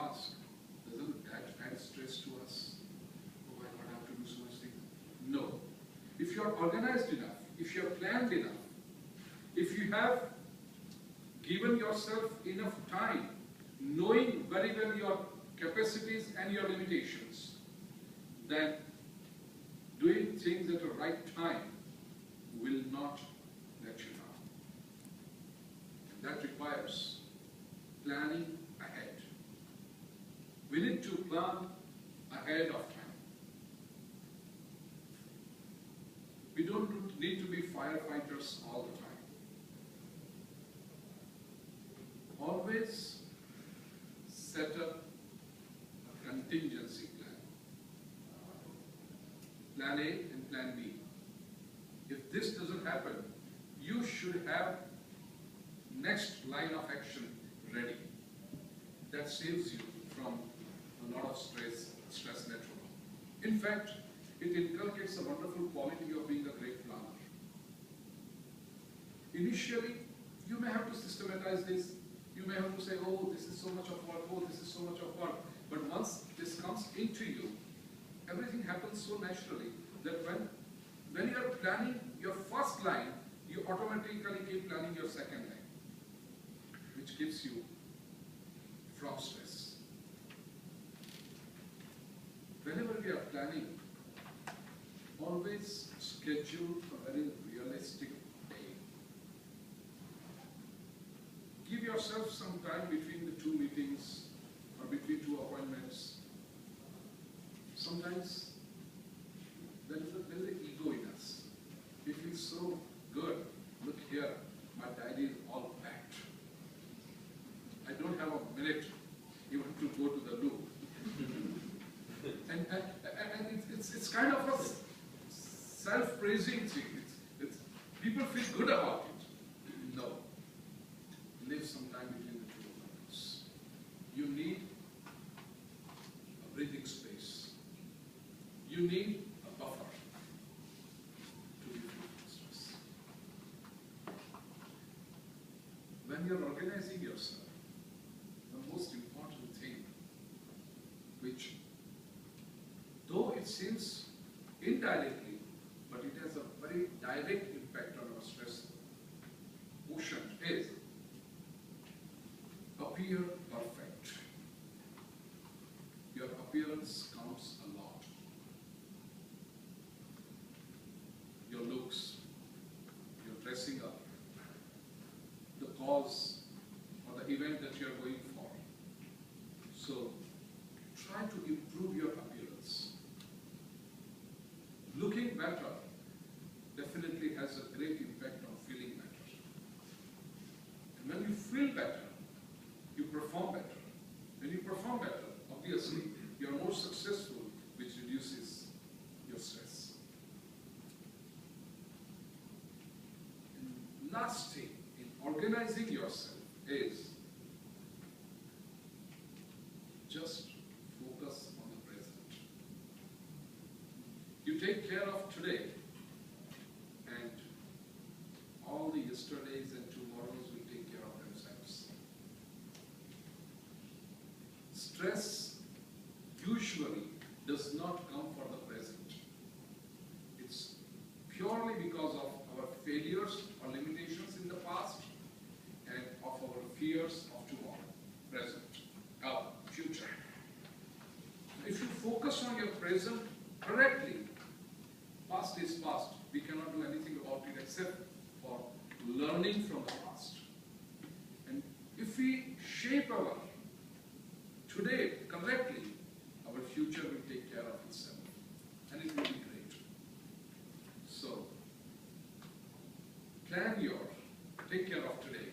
ask, doesn't that add stress to us? Oh, I don't have to do so much things. No. If you are organized enough, if you are planned enough, if you have given yourself enough time, knowing very well your capacities and your limitations, then doing things at the right time will not let you down. And that requires planning ahead. We need to plan ahead of time. We don't need to be firefighters all the time. Always set up a contingency plan. Plan A and Plan B. If this doesn't happen, you should have next line of action ready. That saves you from a lot of stress later on. In fact, it inculcates a wonderful quality of being a great planner. Initially, you may have to systematize this. You may have to say, oh, this is so much of work, oh, this is so much of work. But once this comes into you, everything happens so naturally that when you are planning your first line, you automatically keep planning your second line, which keeps you from stress. Whenever we are planning, always schedule a very realistic day. Give yourself some time between the two meetings or between two appointments. Sometimes there is an ego in us. We feel so good. Look here, my diary is all packed. I don't have a minute even to go to the loo. and it's kind of a self-praising thing. People feel good about it. No. Live some time between the two appointments. You need a breathing space. You need a buffer to be free from stress. When you're organizing yourself, the most important thing, which though it seems indirectly, but it has a very direct impact on our stress quotient, is appear perfect. Your appearance counts a lot. Your looks, your dressing up, the cause or the event that you are going for. So try to improve your appearance. Looking better definitely has a great impact on feeling better. And when you feel better, you perform better. When you perform better, obviously, you are more successful, which reduces your stress. And last thing in organizing yourself is just focus on the present. You take care of today, and all the yesterdays and tomorrows will take care of themselves. Stress usually does not come for the present. It's purely because of our failures or limitations in the past and of our fears of tomorrow, present, future. If you focus on your present correctly, past is past. We cannot do anything about it except for learning from the past. And if we shape our today correctly, our future will take care of itself. And it will be great. So, take care of today.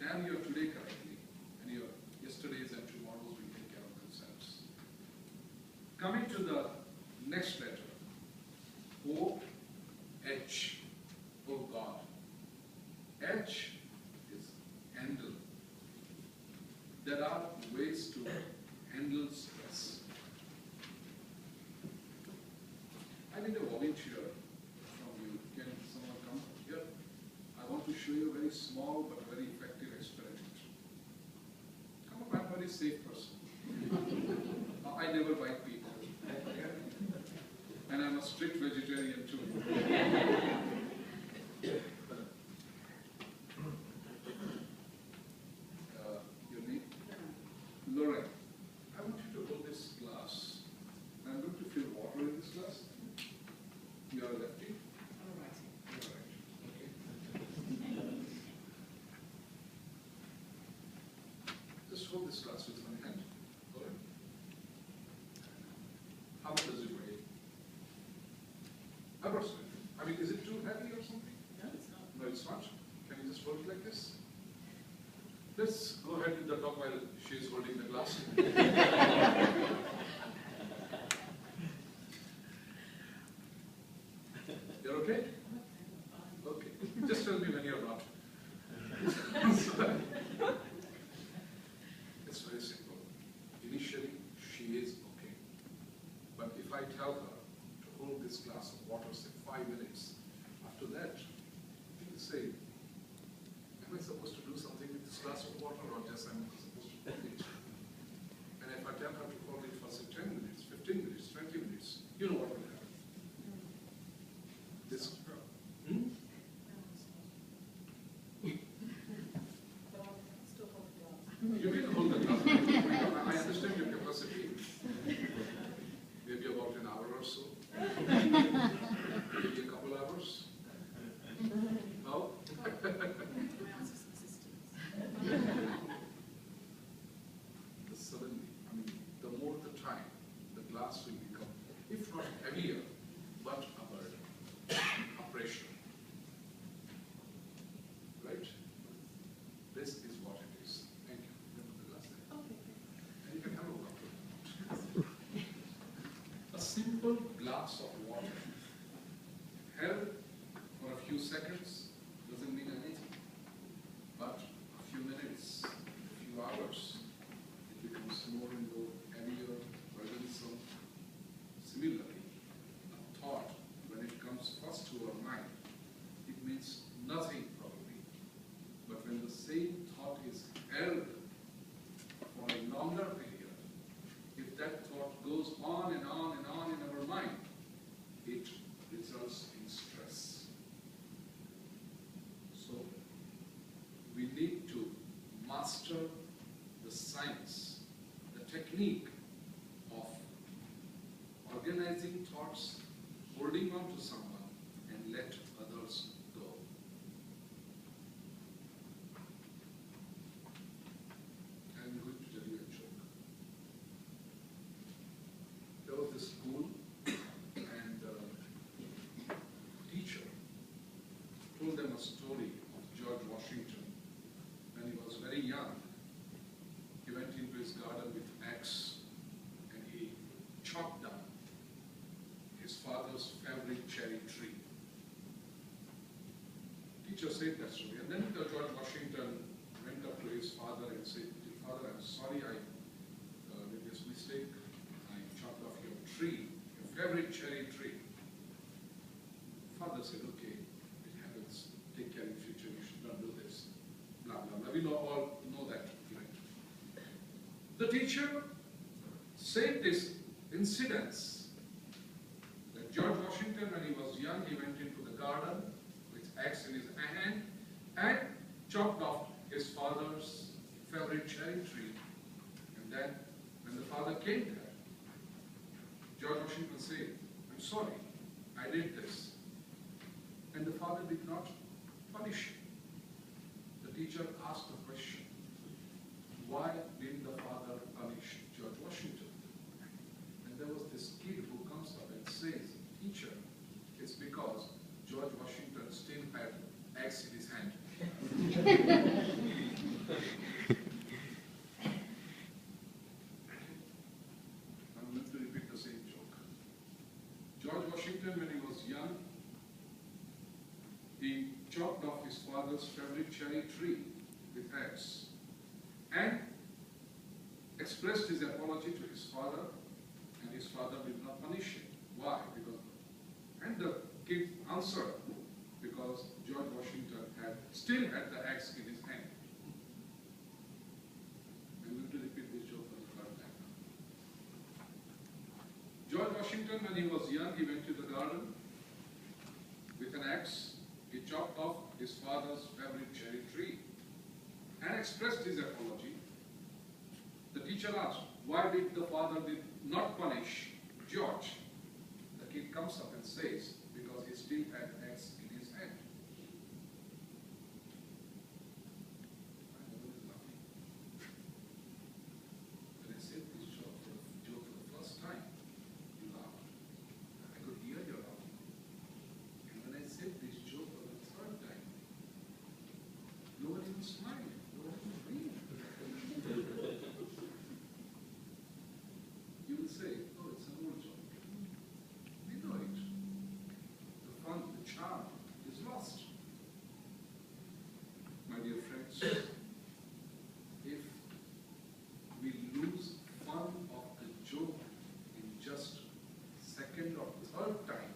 Plan your today correctly. And your yesterdays and tomorrows will take care of themselves. Coming to the next letter. O-H. Oh God. H is handle. There are ways to handle stress. I need a volunteer from you. Can someone come here? I want to show you a very small but very effective experiment. Come on, I'm a very safe person. I never bite people. And I'm a strict vegetarian too. Your name? Lauren. I want you to hold this glass. I'm going to fill water in this glass. You are a lefty? All right. All right. Okay. Just hold this glass with one hand. Lauren. How much does it weigh? Approximately. I mean, is it too heavy or something? No, it's not. No, it's not. Can you just hold it like this? Let's go ahead with the talk while she is holding the glass. You're okay? Okay. Just tell me when you're not. It's very simple. Initially, she is okay. But if I tell her to hold this glass of water, say 5 minutes, after that, she will say, am I supposed to do something with this glass of water or just I'm supposed to hold it? And if I tell her to hold it for say 10 minutes, 15 minutes, 20 minutes, you know what will happen. This, hmm? You can hold the glass. I understand your capacity. Maybe about an hour or so. Maybe a couple hours. No? Suddenly, I mean, the more the time, the glass will become, if not heavier, but a burden, a pressure. Right? This is what it is. Thank you. The glass there. Okay. And you can have a water. A simple glass of water held for a few seconds doesn't mean anything. But a few minutes, a few hours, it becomes more and more heavier, burdensome. Similarly, a thought, when it comes first to our mind, it means nothing probably. But when the same thought is held for a longer period, if that thought goes on and on and on in our mind, it results in stress. So, we need to master the science, the technique of organizing thoughts, holding on to someone, and let others go. I'm going to tell you a joke. There was this school, and teacher told them a story of George Washington. When he was very young, he went into his garden with axe and he chopped down his father's favorite cherry tree. Teacher said that story, and then George Washington went up to his father and said, "Father, I'm sorry I made this mistake. I chopped off your tree, your favorite cherry tree." Father said, "Okay, it happens. Take care in future. You should not do this." Blah, blah, blah. We all know that. Right? The teacher said this incidents that George Washington, when he was young, he went into the garden with axe in his hand and chopped off his father's favorite cherry tree. And then, when the father came there, George Washington said, "I'm sorry, I did this." And the father did not punish him. The teacher asked the question, why didn't the father punish George Washington? And there was this kid who comes up and says, "Teacher, it's because George Washington still had axe in his hand." I'm going to repeat the same joke. George Washington, when he was young, he chopped off his father's favorite cherry tree with axe and expressed his apology to his father, and his father did not punish him. Why? And the kid answered, because George Washington still had the axe in his hand. I'm going to repeat this joke for the third time. Washington, when he was young, he went to the garden with an axe. He chopped off his father's favorite cherry tree and expressed his apology. The teacher asked, why did the father did not punish George? The kid comes up and says, because he still had axe in his hand. When I said this joke for the first time, you laughed. I could hear your laughing. And when I said this joke for the third time, nobody was smiling, nobody was breathing. You will say, oh, it's an old joke. We know it. The fun, the charm is lost. My dear friends, if we lose fun of the joke in just second or third time,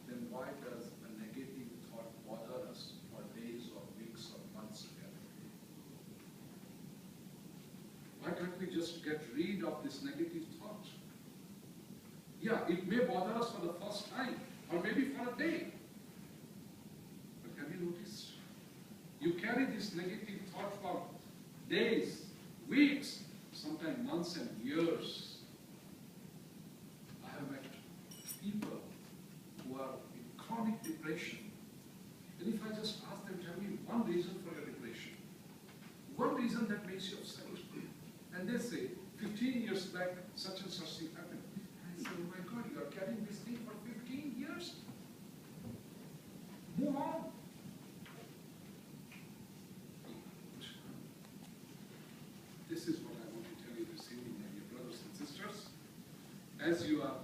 then why does a negative thought bother us for days or weeks or months together? Why can't we just get rid of this negative thought? Yeah, it may bother us for the first time, or maybe for a day. But have you noticed? You carry this negative thought for days, weeks, sometimes months and years. I have met people who are in chronic depression. And if I just ask them, tell me one reason for your depression, one reason that makes you upset, and they say, 15 years back, such and such thing happened. I say, oh my God, you are carrying this thing for 15 years? Move on. This is what I want to tell you this evening, my dear brothers and sisters. As you are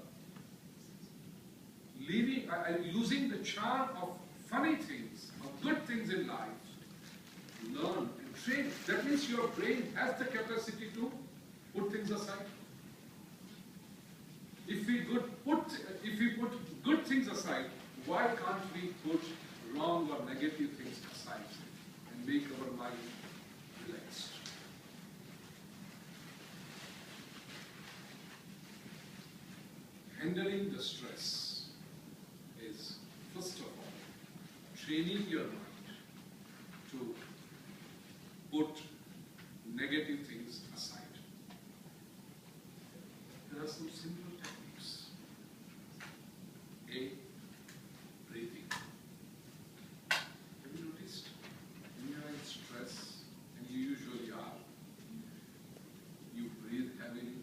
losing the charm of funny things, of good things in life, learn and train. That means your brain has the capacity to put things aside. If we put good things aside, why can't we put wrong or negative things aside and make our mind relaxed? Handling the stress is, first of all, training your mind to put negative things aside. There are some simple techniques. A, breathing. Have you noticed? When you are in stress, and you usually are, you breathe heavily,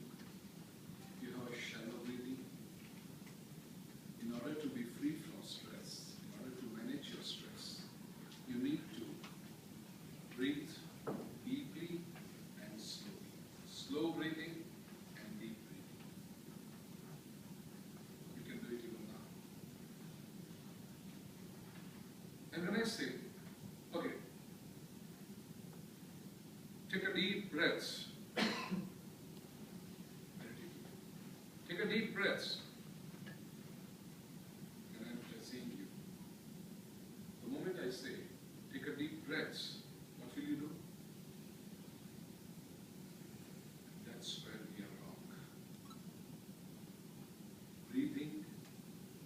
you have a shallow breathing. In order to be free from stress, in order to manage your stress, you need to breathe deeply and slowly. Slow breathing and deep breathing. You can do it even now. And when I say, okay, take a deep breath. Take a deep breath. And I'm addressing you. The moment I say, take a deep breath, what will you do? That's where we are wrong. Breathing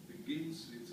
begins with